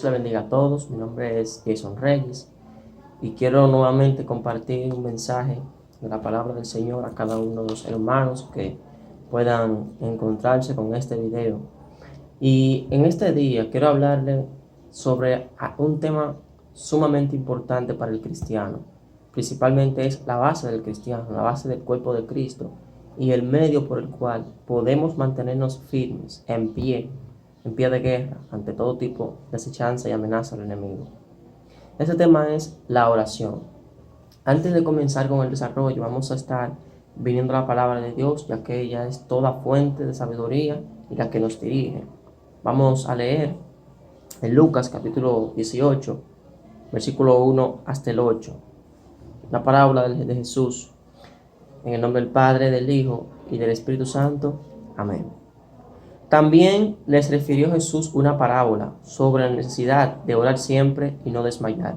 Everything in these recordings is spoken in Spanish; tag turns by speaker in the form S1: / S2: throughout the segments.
S1: Dios le bendiga a todos. Mi nombre es Jason Reyes y quiero nuevamente compartir un mensaje de la palabra del Señor a cada uno de los hermanos que puedan encontrarse con este video. Y en este día quiero hablarle sobre un tema sumamente importante para el cristiano. Principalmente es la base del cristiano, la base del cuerpo de Cristo y el medio por el cual podemos mantenernos firmes, en pie de guerra ante todo tipo de acechanza y amenaza del enemigo. Este tema es la oración. Antes de comenzar con el desarrollo, vamos a estar viniendo la palabra de Dios, ya que ella es toda fuente de sabiduría y la que nos dirige. Vamos a leer en Lucas capítulo 18, versículo 1 hasta el 8, la parábola de Jesús. En el nombre del Padre, del Hijo y del Espíritu Santo. Amén. También les refirió Jesús una parábola sobre la necesidad de orar siempre y no desmayar,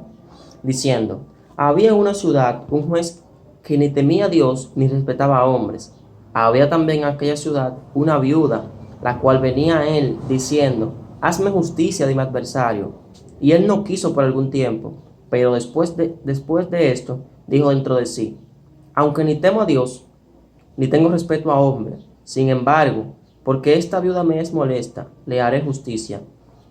S1: diciendo: había en una ciudad un juez que ni temía a Dios ni respetaba a hombres. Había también en aquella ciudad una viuda, la cual venía a él diciendo: hazme justicia de mi adversario. Y él no quiso por algún tiempo, pero después de esto dijo dentro de sí: aunque ni temo a Dios ni tengo respeto a hombres, sin embargo, porque esta viuda me es molesta, le haré justicia,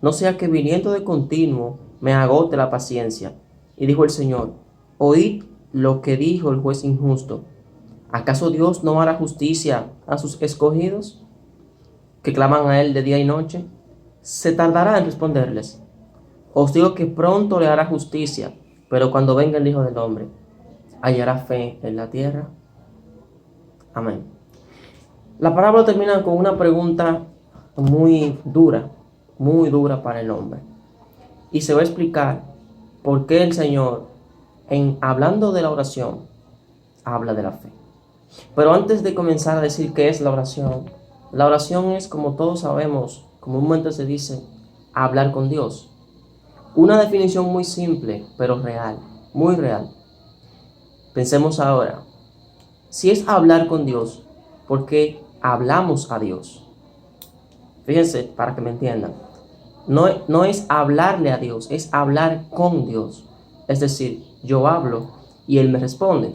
S1: no sea que viniendo de continuo me agote la paciencia. Y dijo el Señor: oíd lo que dijo el juez injusto. ¿Acaso Dios no hará justicia a sus escogidos, que claman a él de día y noche? ¿Se tardará en responderles? Os digo que pronto le hará justicia. Pero cuando venga el Hijo del Hombre, ¿hallará fe en la tierra? Amén. La parábola termina con una pregunta muy dura para el hombre. Y se va a explicar por qué el Señor, hablando de la oración, habla de la fe. Pero antes de comenzar a decir qué es la oración es, como todos sabemos, comúnmente se dice, hablar con Dios. Una definición muy simple, pero real, muy real. Pensemos ahora, si es hablar con Dios, ¿por qué hablamos a Dios? Fíjense, para que me entiendan. No es hablarle a Dios, es hablar con Dios. Es decir, yo hablo y Él me responde.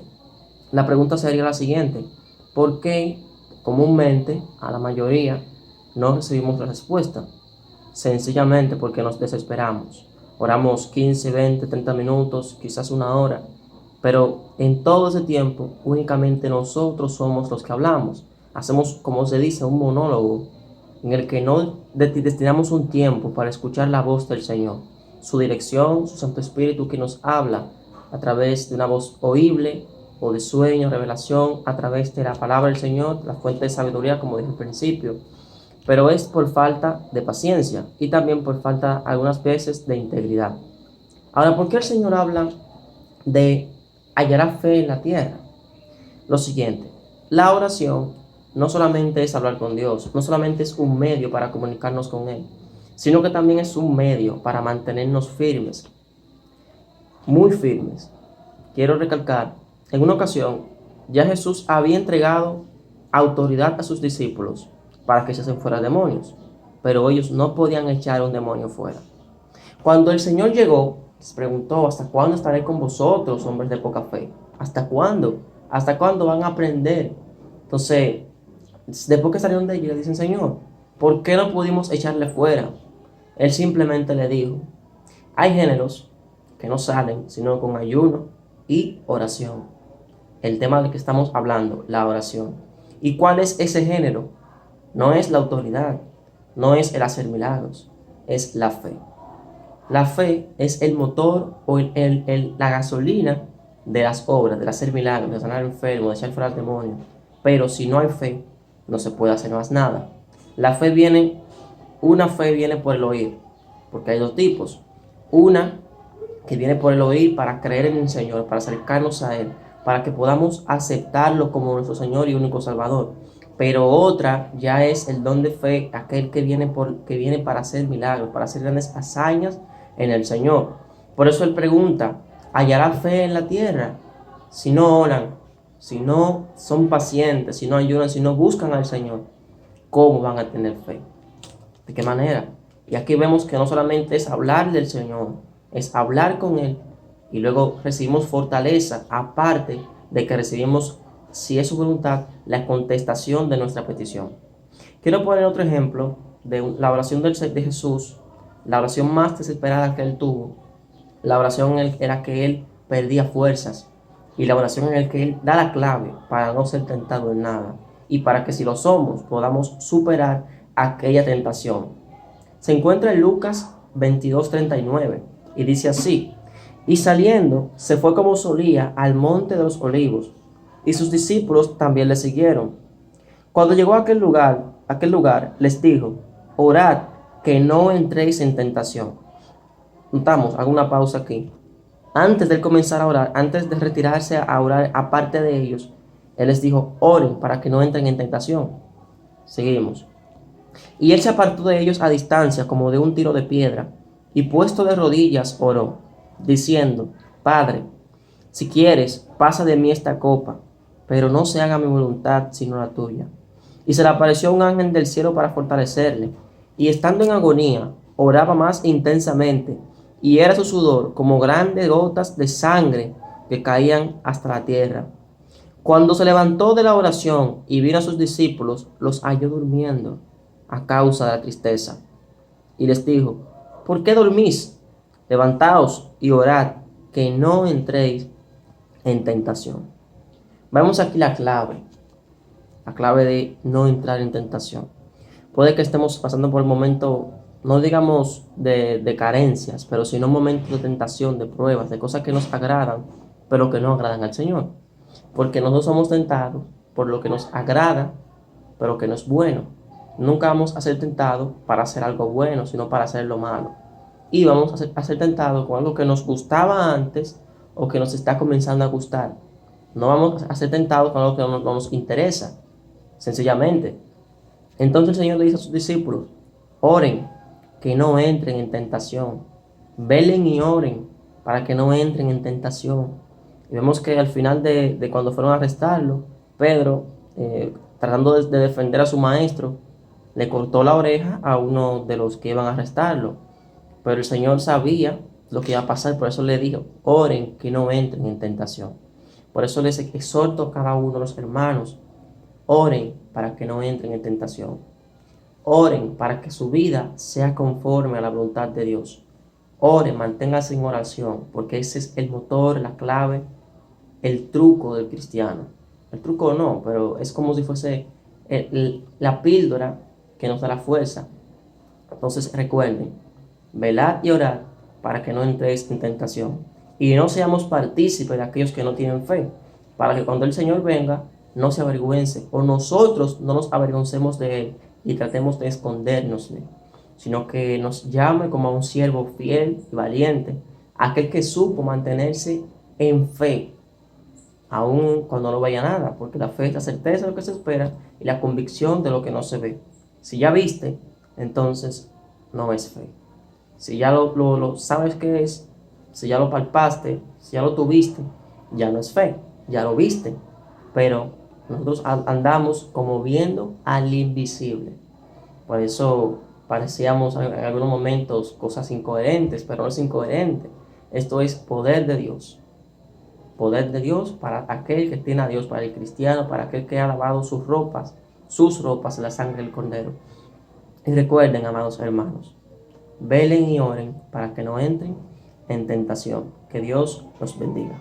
S1: La pregunta sería la siguiente: ¿por qué comúnmente, a la mayoría, no recibimos la respuesta? Sencillamente porque nos desesperamos. Oramos 15, 20, 30 minutos, quizás una hora, pero en todo ese tiempo únicamente nosotros somos los que hablamos. Hacemos, como se dice, un monólogo en el que no destinamos un tiempo para escuchar la voz del Señor, su dirección, su Santo Espíritu que nos habla a través de una voz oíble o de sueño, revelación, a través de la palabra del Señor, la fuente de sabiduría, como dije al principio. Pero es por falta de paciencia y también por falta algunas veces de integridad. Ahora, ¿por qué el Señor habla de hallará fe en la tierra? Lo siguiente: la oración no solamente es hablar con Dios, no solamente es un medio para comunicarnos con Él, sino que también es un medio para mantenernos firmes, muy firmes. Quiero recalcar, en una ocasión, ya Jesús había entregado autoridad a sus discípulos para que echasen fuera demonios, pero ellos no podían echar un demonio fuera. Cuando el Señor llegó, les preguntó: ¿hasta cuándo estaré con vosotros, hombres de poca fe? ¿Hasta cuándo? ¿Hasta cuándo van a aprender? Entonces, después que salieron de allí, le dicen: Señor, ¿por qué no pudimos echarle fuera? Él simplemente le dijo: hay géneros que no salen sino con ayuno y oración. El tema del que estamos hablando, la oración. ¿Y cuál es ese género? No es la autoridad, no es el hacer milagros, es la fe. La fe es el motor o la gasolina de las obras, de hacer milagros, de sanar enfermos, de echar fuera al demonio. Pero si no hay fe, no se puede hacer más nada. Una fe viene por el oír, porque hay dos tipos. Una que viene por el oír para creer en el Señor, para acercarnos a Él, para que podamos aceptarlo como nuestro Señor y único Salvador. Pero otra ya es el don de fe, aquel que viene para hacer milagros, para hacer grandes hazañas en el Señor. Por eso Él pregunta: ¿hallará fe en la tierra? Si no oran, si no son pacientes, si no ayunan, si no buscan al Señor, ¿cómo van a tener fe? ¿De qué manera? Y aquí vemos que no solamente es hablar del Señor, es hablar con Él y luego recibimos fortaleza, aparte de que recibimos, si es su voluntad, la contestación de nuestra petición. Quiero poner otro ejemplo de la oración de Jesús, la oración más desesperada que Él tuvo, la oración en la que Él perdía fuerzas y la oración en la que Él da la clave para no ser tentado en nada y para que si lo somos podamos superar aquella tentación. Se encuentra en Lucas 22:39 y dice así: y saliendo se fue como solía al monte de los olivos, y sus discípulos también le siguieron. Cuando llegó a aquel lugar les dijo: orad que no entréis en tentación. Notamos, hago una pausa aquí. Antes de comenzar a orar, antes de retirarse a orar aparte de ellos, Él les dijo: oren para que no entren en tentación. Seguimos. Y él se apartó de ellos a distancia, como de un tiro de piedra, y puesto de rodillas oró, diciendo: Padre, si quieres, pasa de mí esta copa, pero no se haga mi voluntad sino la tuya. Y se le apareció un ángel del cielo para fortalecerle, y estando en agonía, oraba más intensamente, y era su sudor como grandes gotas de sangre que caían hasta la tierra. Cuando se levantó de la oración y vino a sus discípulos, los halló durmiendo a causa de la tristeza. Y les dijo: ¿por qué dormís? Levantaos y orad, que no entréis en tentación. Vemos aquí la clave de no entrar en tentación. Puede que estemos pasando por un momento, no digamos de carencias, pero sino un momento de tentación, de pruebas, de cosas que nos agradan, pero que no agradan al Señor. Porque nosotros somos tentados por lo que nos agrada, pero que no es bueno. Nunca vamos a ser tentados para hacer algo bueno, sino para hacer lo malo. Y vamos a ser tentados con algo que nos gustaba antes o que nos está comenzando a gustar. No vamos a ser tentados con algo que no nos interesa, sencillamente. Entonces el Señor le dice a sus discípulos: oren, que no entren en tentación. Velen y oren para que no entren en tentación. Y vemos que al final de cuando fueron a arrestarlo, Pedro, tratando de defender a su maestro, le cortó la oreja a uno de los que iban a arrestarlo. Pero el Señor sabía lo que iba a pasar, por eso le dijo: oren que no entren en tentación. Por eso les exhorto a cada uno de los hermanos: oren para que no entren en tentación. Oren para que su vida sea conforme a la voluntad de Dios. Oren, manténganse en oración, porque ese es el motor, la clave, el truco del cristiano. El truco no, pero es como si fuese la píldora que nos da la fuerza. Entonces recuerden, velad y orad para que no entréis en tentación. Y no seamos partícipes de aquellos que no tienen fe, para que cuando el Señor venga, no se avergüence, o nosotros no nos avergoncemos de Él y tratemos de escondernos de Él, sino que nos llame como a un siervo fiel y valiente, aquel que supo mantenerse en fe, aun cuando no vaya nada, porque la fe es la certeza de lo que se espera y la convicción de lo que no se ve. Si ya viste, entonces no es fe. Si ya lo sabes qué es, si ya lo palpaste, si ya lo tuviste, ya no es fe, ya lo viste. Pero nosotros andamos como viendo al invisible. Por eso parecíamos en algunos momentos cosas incoherentes, pero no es incoherente. Esto es poder de Dios. Poder de Dios para aquel que tiene a Dios, para el cristiano, para aquel que ha lavado sus ropas en la sangre del Cordero. Y recuerden, amados hermanos, velen y oren para que no entren en tentación. Que Dios los bendiga.